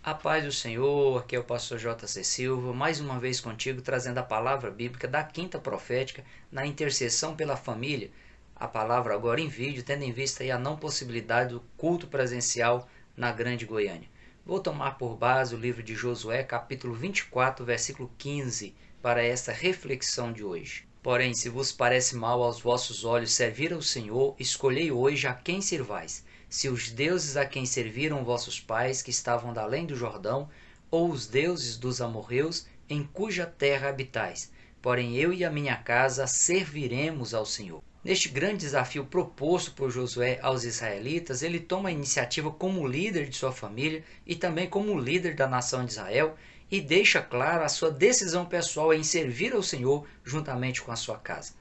A paz do Senhor, aqui é o pastor J.C. Silva, mais uma vez contigo, trazendo a palavra bíblica da quinta profética na intercessão pela família. A palavra agora em vídeo, tendo em vista aí a não possibilidade do culto presencial na Grande Goiânia. Vou tomar por base o livro de Josué, capítulo 24, versículo 15, para esta reflexão de hoje. Porém, se vos parece mal aos vossos olhos servir ao Senhor, escolhei hoje a quem servais. Se os deuses a quem serviram vossos pais, que estavam da além do Jordão, ou os deuses dos amorreus, em cuja terra habitais. Porém, eu e a minha casa serviremos ao Senhor. Neste grande desafio proposto por Josué aos israelitas, ele toma a iniciativa como líder de sua família e também como líder da nação de Israel, e deixa clara a sua decisão pessoal em servir ao Senhor juntamente com a sua casa.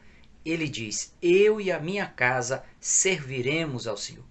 Ele diz: eu e a minha casa serviremos ao Senhor.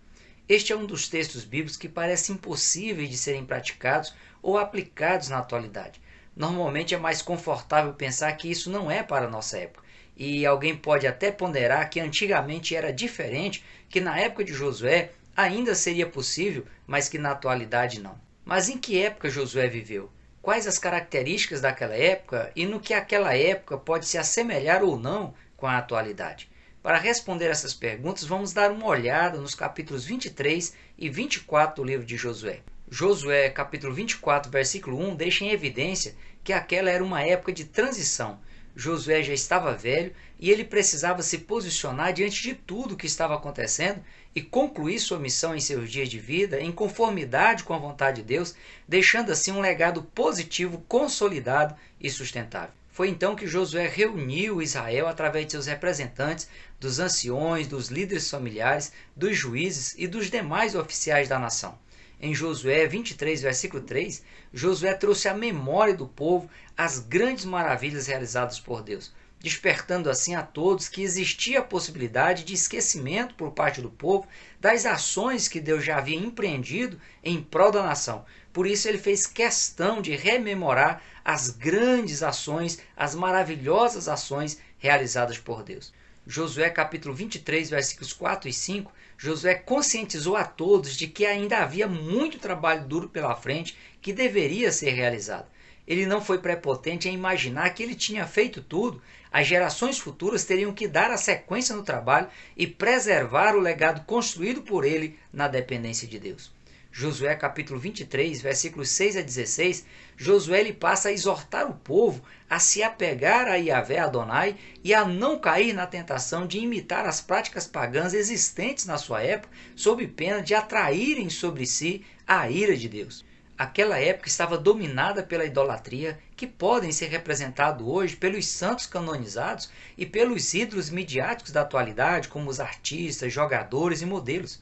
Este é um dos textos bíblicos que parece impossíveis de serem praticados ou aplicados na atualidade. Normalmente é mais confortável pensar que isso não é para a nossa época. E alguém pode até ponderar que antigamente era diferente, que na época de Josué ainda seria possível, mas que na atualidade não. Mas em que época Josué viveu? Quais as características daquela época e no que aquela época pode se assemelhar ou não com a atualidade? Para responder essas perguntas, vamos dar uma olhada nos capítulos 23 e 24 do livro de Josué. Josué, capítulo 24, versículo 1, deixa em evidência que aquela era uma época de transição. Josué já estava velho e ele precisava se posicionar diante de tudo o que estava acontecendo e concluir sua missão em seus dias de vida em conformidade com a vontade de Deus, deixando assim um legado positivo, consolidado e sustentável. Foi então que Josué reuniu Israel através de seus representantes, dos anciões, dos líderes familiares, dos juízes e dos demais oficiais da nação. Em Josué 23, versículo 3, Josué trouxe à memória do povo as grandes maravilhas realizadas por Deus, despertando assim a todos que existia a possibilidade de esquecimento por parte do povo das ações que Deus já havia empreendido em prol da nação. Por isso ele fez questão de rememorar as grandes ações, as maravilhosas ações realizadas por Deus. Josué capítulo 23, versículos 4 e 5, Josué conscientizou a todos de que ainda havia muito trabalho duro pela frente que deveria ser realizado. Ele não foi prepotente em imaginar que ele tinha feito tudo. As gerações futuras teriam que dar a sequência no trabalho e preservar o legado construído por ele na dependência de Deus. Josué capítulo 23, versículos 6 a 16, Josué ele passa a exortar o povo a se apegar a Yahvé Adonai e a não cair na tentação de imitar as práticas pagãs existentes na sua época, sob pena de atraírem sobre si a ira de Deus. Aquela época estava dominada pela idolatria, que podem ser representados hoje pelos santos canonizados e pelos ídolos midiáticos da atualidade, como os artistas, jogadores e modelos.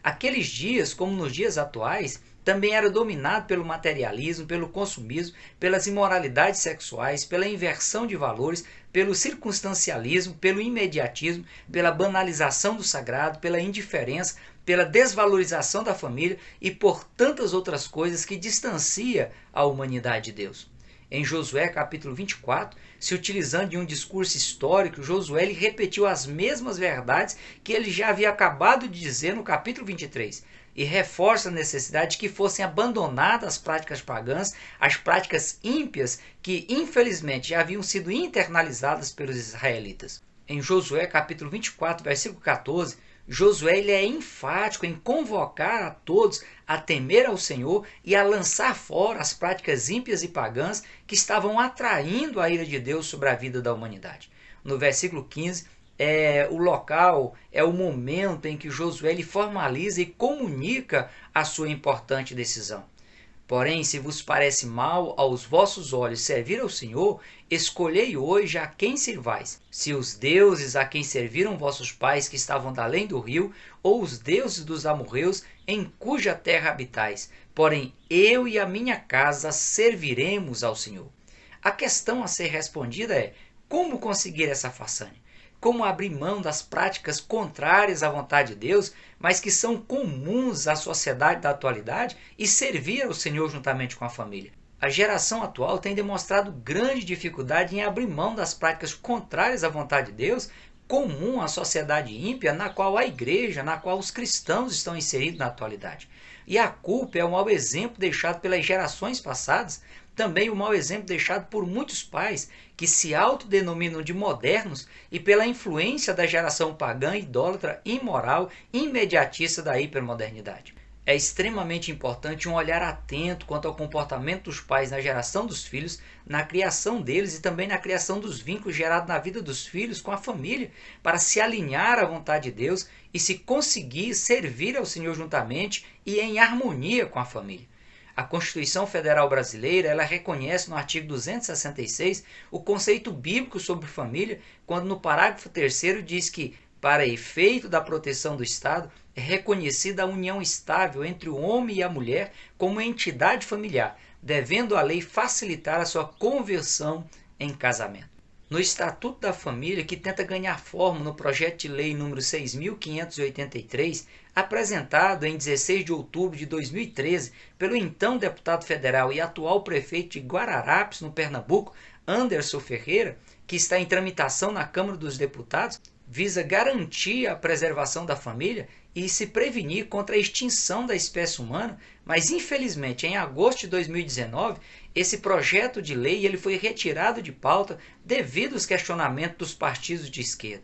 Aqueles dias, como nos dias atuais, também era dominado pelo materialismo, pelo consumismo, pelas imoralidades sexuais, pela inversão de valores, pelo circunstancialismo, pelo imediatismo, pela banalização do sagrado, pela indiferença, pela desvalorização da família e por tantas outras coisas que distancia a humanidade de Deus. Em Josué capítulo 24, se utilizando de um discurso histórico, Josué ele repetiu as mesmas verdades que ele já havia acabado de dizer no capítulo 23 e reforça a necessidade de que fossem abandonadas as práticas pagãs, as práticas ímpias que infelizmente já haviam sido internalizadas pelos israelitas. Em Josué capítulo 24, versículo 14, Josué ele é enfático em convocar a todos a temer ao Senhor e a lançar fora as práticas ímpias e pagãs que estavam atraindo a ira de Deus sobre a vida da humanidade. No versículo 15, é o local, é o momento em que Josué ele formaliza e comunica a sua importante decisão. Porém, se vos parece mal aos vossos olhos servir ao Senhor, escolhei hoje a quem servais. Se os deuses a quem serviram vossos pais que estavam da além do rio, ou os deuses dos amorreus em cuja terra habitais. Porém, eu e a minha casa serviremos ao Senhor. A questão a ser respondida é: como conseguir essa façanha? Como abrir mão das práticas contrárias à vontade de Deus, mas que são comuns à sociedade da atualidade, e servir ao Senhor juntamente com a família. A geração atual tem demonstrado grande dificuldade em abrir mão das práticas contrárias à vontade de Deus, comum à sociedade ímpia na qual a igreja, na qual os cristãos estão inseridos na atualidade. E a culpa é um mau exemplo deixado pelas gerações passadas, também o mau exemplo deixado por muitos pais que se autodenominam de modernos e pela influência da geração pagã, idólatra, imoral, imediatista da hipermodernidade. É extremamente importante um olhar atento quanto ao comportamento dos pais na geração dos filhos, na criação deles e também na criação dos vínculos gerados na vida dos filhos com a família, para se alinhar à vontade de Deus e se conseguir servir ao Senhor juntamente e em harmonia com a família. A Constituição Federal Brasileira, ela reconhece no artigo 266 o conceito bíblico sobre família, quando no parágrafo 3º diz que, para efeito da proteção do Estado, é reconhecida a união estável entre o homem e a mulher como entidade familiar, devendo a lei facilitar a sua conversão em casamento. No Estatuto da Família, que tenta ganhar forma no projeto de lei número 6.583, apresentado em 16 de outubro de 2013 pelo então deputado federal e atual prefeito de Guararapes, no Pernambuco, Anderson Ferreira, que está em tramitação na Câmara dos Deputados, visa garantir a preservação da família e se prevenir contra a extinção da espécie humana, mas infelizmente em agosto de 2019 esse projeto de lei ele foi retirado de pauta devido aos questionamentos dos partidos de esquerda.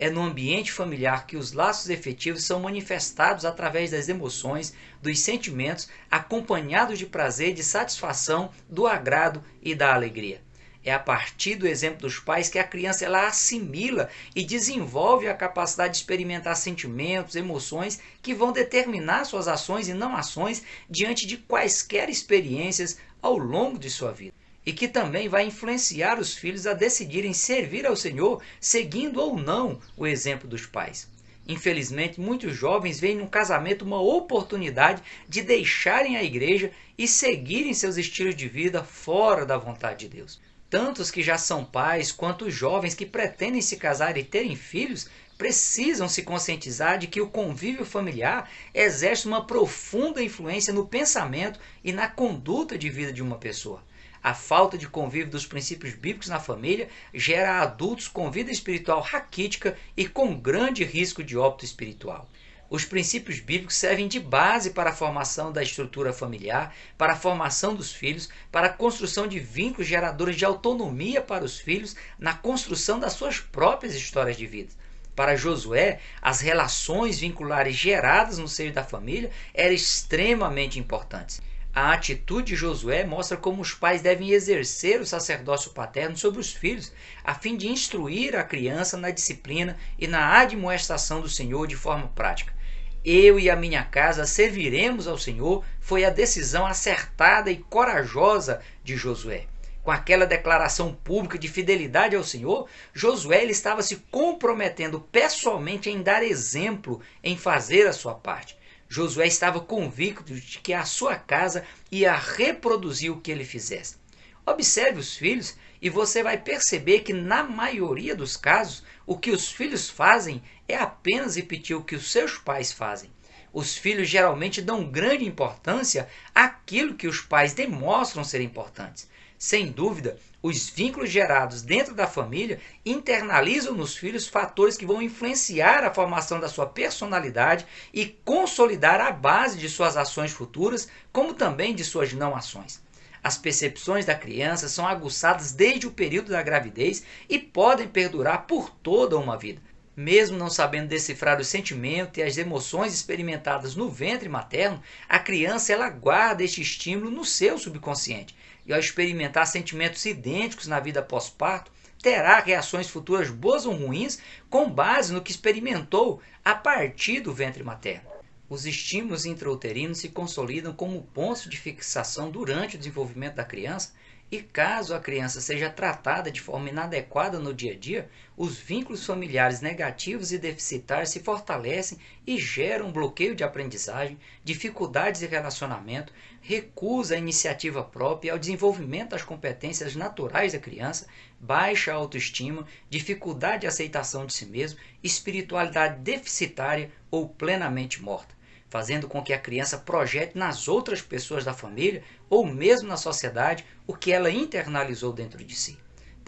É no ambiente familiar que os laços efetivos são manifestados através das emoções, dos sentimentos, acompanhados de prazer, de satisfação, do agrado e da alegria. É a partir do exemplo dos pais que a criança ela assimila e desenvolve a capacidade de experimentar sentimentos, emoções que vão determinar suas ações e não ações diante de quaisquer experiências ao longo de sua vida. E que também vai influenciar os filhos a decidirem servir ao Senhor, seguindo ou não o exemplo dos pais. Infelizmente, muitos jovens veem no casamento uma oportunidade de deixarem a igreja e seguirem seus estilos de vida fora da vontade de Deus. Tanto os que já são pais, quanto os jovens que pretendem se casar e terem filhos, precisam se conscientizar de que o convívio familiar exerce uma profunda influência no pensamento e na conduta de vida de uma pessoa. A falta de convívio dos princípios bíblicos na família gera adultos com vida espiritual raquítica e com grande risco de óbito espiritual. Os princípios bíblicos servem de base para a formação da estrutura familiar, para a formação dos filhos, para a construção de vínculos geradores de autonomia para os filhos na construção das suas próprias histórias de vida. Para Josué, as relações vinculares geradas no seio da família eram extremamente importantes. A atitude de Josué mostra como os pais devem exercer o sacerdócio paterno sobre os filhos, a fim de instruir a criança na disciplina e na admoestação do Senhor de forma prática. Eu e a minha casa serviremos ao Senhor foi a decisão acertada e corajosa de Josué. Com aquela declaração pública de fidelidade ao Senhor, Josué ele estava se comprometendo pessoalmente em dar exemplo, em fazer a sua parte. Josué estava convicto de que a sua casa ia reproduzir o que ele fizesse. Observe os filhos e você vai perceber que, na maioria dos casos, o que os filhos fazem é apenas repetir o que os seus pais fazem. Os filhos geralmente dão grande importância àquilo que os pais demonstram ser importantes. Sem dúvida, os vínculos gerados dentro da família internalizam nos filhos fatores que vão influenciar a formação da sua personalidade e consolidar a base de suas ações futuras, como também de suas não ações. As percepções da criança são aguçadas desde o período da gravidez e podem perdurar por toda uma vida. Mesmo não sabendo decifrar os sentimentos e as emoções experimentadas no ventre materno, a criança ela guarda este estímulo no seu subconsciente. E ao experimentar sentimentos idênticos na vida pós-parto, terá reações futuras boas ou ruins com base no que experimentou a partir do ventre materno. Os estímulos intrauterinos se consolidam como pontos de fixação durante o desenvolvimento da criança e caso a criança seja tratada de forma inadequada no dia a dia, os vínculos familiares negativos e deficitários se fortalecem e geram bloqueio de aprendizagem, dificuldades de relacionamento, recusa à iniciativa própria e ao desenvolvimento das competências naturais da criança, baixa autoestima, dificuldade de aceitação de si mesmo, espiritualidade deficitária ou plenamente morta, fazendo com que a criança projete nas outras pessoas da família ou mesmo na sociedade o que ela internalizou dentro de si.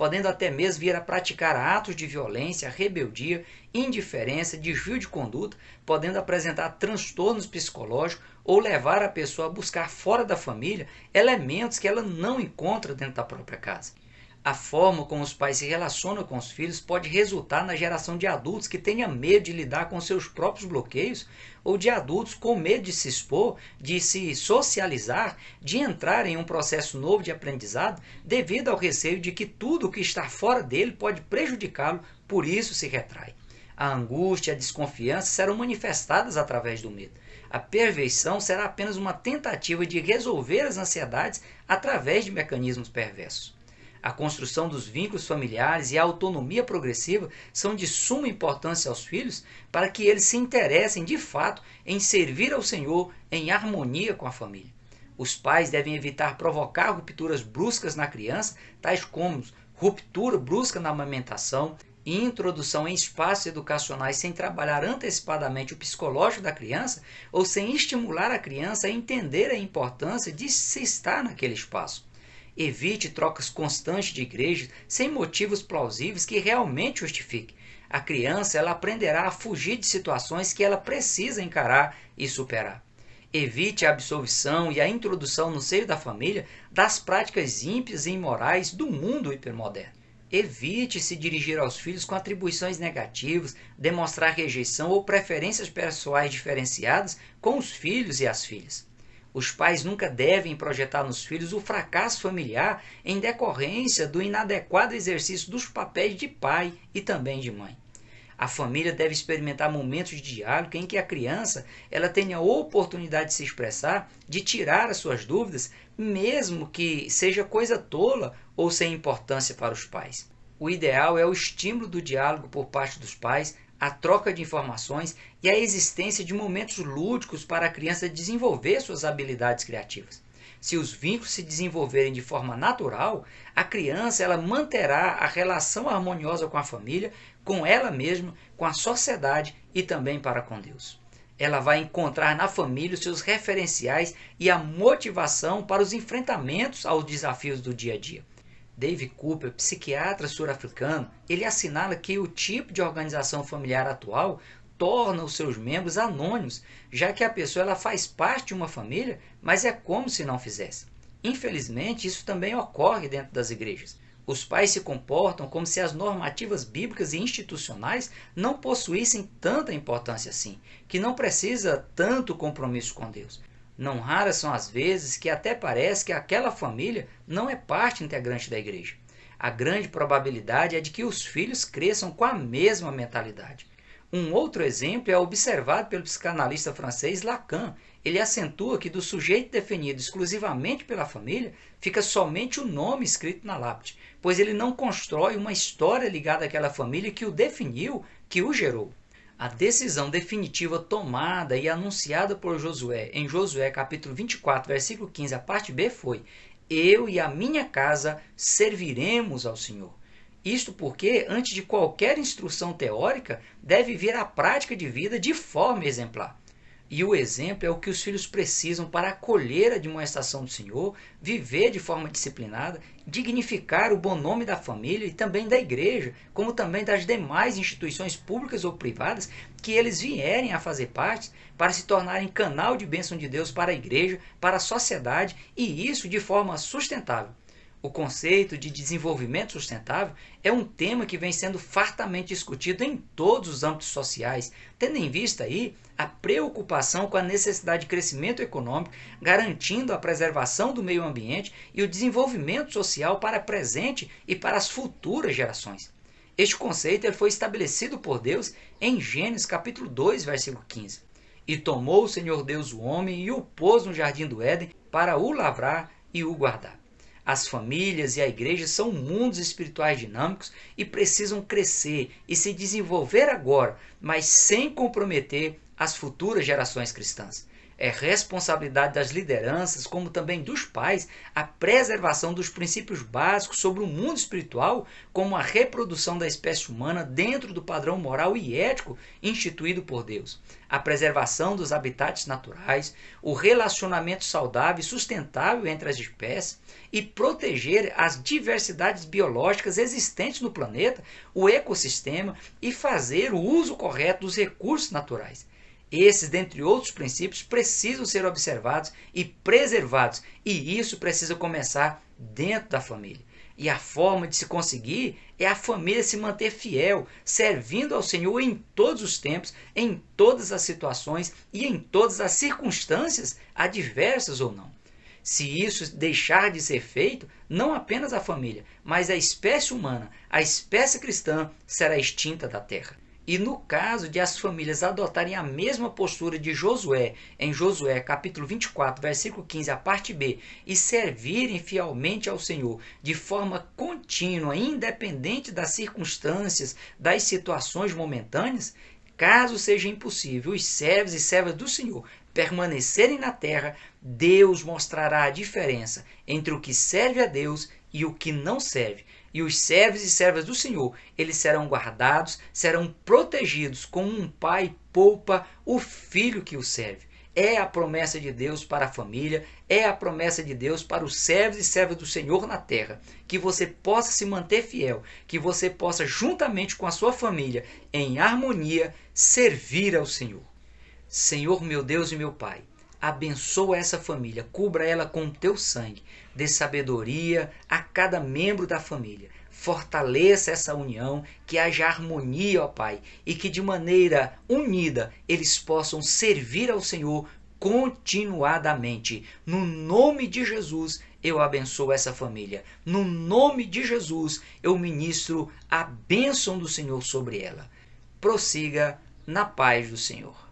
podendo até mesmo vir a praticar atos de violência, rebeldia, indiferença, desvio de conduta, podendo apresentar transtornos psicológicos ou levar a pessoa a buscar fora da família elementos que ela não encontra dentro da própria casa. A forma como os pais se relacionam com os filhos pode resultar na geração de adultos que tenham medo de lidar com seus próprios bloqueios ou de adultos com medo de se expor, de se socializar, de entrar em um processo novo de aprendizado devido ao receio de que tudo o que está fora dele pode prejudicá-lo, por isso se retrai. A angústia e a desconfiança serão manifestadas através do medo. A perversão será apenas uma tentativa de resolver as ansiedades através de mecanismos perversos. A construção dos vínculos familiares e a autonomia progressiva são de suma importância aos filhos para que eles se interessem de fato em servir ao Senhor em harmonia com a família. Os pais devem evitar provocar rupturas bruscas na criança, tais como ruptura brusca na amamentação, introdução em espaços educacionais sem trabalhar antecipadamente o psicológico da criança ou sem estimular a criança a entender a importância de se estar naquele espaço. Evite trocas constantes de igrejas sem motivos plausíveis que realmente justifiquem. A criança ela aprenderá a fugir de situações que ela precisa encarar e superar. Evite a absolvição e a introdução no seio da família das práticas ímpias e imorais do mundo hipermoderno. Evite se dirigir aos filhos com atribuições negativas, demonstrar rejeição ou preferências pessoais diferenciadas com os filhos e as filhas. Os pais nunca devem projetar nos filhos o fracasso familiar em decorrência do inadequado exercício dos papéis de pai e também de mãe. A família deve experimentar momentos de diálogo em que a criança ela tenha a oportunidade de se expressar, de tirar as suas dúvidas, mesmo que seja coisa tola ou sem importância para os pais. O ideal é o estímulo do diálogo por parte dos pais, a troca de informações e a existência de momentos lúdicos para a criança desenvolver suas habilidades criativas. Se os vínculos se desenvolverem de forma natural, a criança ela manterá a relação harmoniosa com a família, com ela mesma, com a sociedade e também para com Deus. Ela vai encontrar na família os seus referenciais e a motivação para os enfrentamentos aos desafios do dia a dia. David Cooper, psiquiatra sul-africano, ele assinala que o tipo de organização familiar atual torna os seus membros anônimos, já que a pessoa ela faz parte de uma família, mas é como se não fizesse. Infelizmente, isso também ocorre dentro das igrejas. Os pais se comportam como se as normativas bíblicas e institucionais não possuíssem tanta importância assim, que não precisa tanto compromisso com Deus. Não raras são as vezes que até parece que aquela família não é parte integrante da igreja. A grande probabilidade é de que os filhos cresçam com a mesma mentalidade. Um outro exemplo é observado pelo psicanalista francês Lacan. Ele acentua que do sujeito definido exclusivamente pela família, fica somente o nome escrito na lápide, pois ele não constrói uma história ligada àquela família que o definiu, que o gerou. A decisão definitiva tomada e anunciada por Josué em Josué capítulo 24, versículo 15, a parte B foi: eu e a minha casa serviremos ao Senhor. Isto porque, antes de qualquer instrução teórica, deve vir a prática de vida de forma exemplar. E o exemplo é o que os filhos precisam para acolher a demonstração do Senhor, viver de forma disciplinada, dignificar o bom nome da família e também da igreja, como também das demais instituições públicas ou privadas que eles vierem a fazer parte para se tornarem canal de bênção de Deus para a igreja, para a sociedade e isso de forma sustentável. O conceito de desenvolvimento sustentável é um tema que vem sendo fartamente discutido em todos os âmbitos sociais, tendo em vista aí a preocupação com a necessidade de crescimento econômico, garantindo a preservação do meio ambiente e o desenvolvimento social para o presente e para as futuras gerações. Este conceito ele foi estabelecido por Deus em Gênesis capítulo 2, versículo 15. E tomou o Senhor Deus o homem e o pôs no jardim do Éden para o lavrar e o guardar. As famílias e a igreja são mundos espirituais dinâmicos e precisam crescer e se desenvolver agora, mas sem comprometer as futuras gerações cristãs. É responsabilidade das lideranças, como também dos pais, a preservação dos princípios básicos sobre o mundo espiritual, como a reprodução da espécie humana dentro do padrão moral e ético instituído por Deus, a preservação dos habitats naturais, o relacionamento saudável e sustentável entre as espécies e proteger as diversidades biológicas existentes no planeta, o ecossistema e fazer o uso correto dos recursos naturais. Esses, dentre outros princípios, precisam ser observados e preservados, e isso precisa começar dentro da família. E a forma de se conseguir é a família se manter fiel, servindo ao Senhor em todos os tempos, em todas as situações e em todas as circunstâncias, adversas ou não. Se isso deixar de ser feito, não apenas a família, mas a espécie humana, a espécie cristã, será extinta da terra. E no caso de as famílias adotarem a mesma postura de Josué, em Josué capítulo 24, versículo 15, a parte B, e servirem fielmente ao Senhor de forma contínua, independente das circunstâncias, das situações momentâneas, caso seja impossível os servos e servas do Senhor permanecerem na terra, Deus mostrará a diferença entre o que serve a Deus e o que não serve. E os servos e servas do Senhor, eles serão guardados, serão protegidos como um pai poupa o filho que o serve. É a promessa de Deus para a família, é a promessa de Deus para os servos e servas do Senhor na terra. Que você possa se manter fiel, que você possa, juntamente com a sua família, em harmonia, servir ao Senhor. Senhor, meu Deus e meu Pai, abençoa essa família, cubra ela com o teu sangue, dê sabedoria a cada membro da família, fortaleça essa união, que haja harmonia, ó Pai, e que de maneira unida eles possam servir ao Senhor continuadamente. No nome de Jesus, eu abençoo essa família. No nome de Jesus, eu ministro a bênção do Senhor sobre ela. Prossiga na paz do Senhor.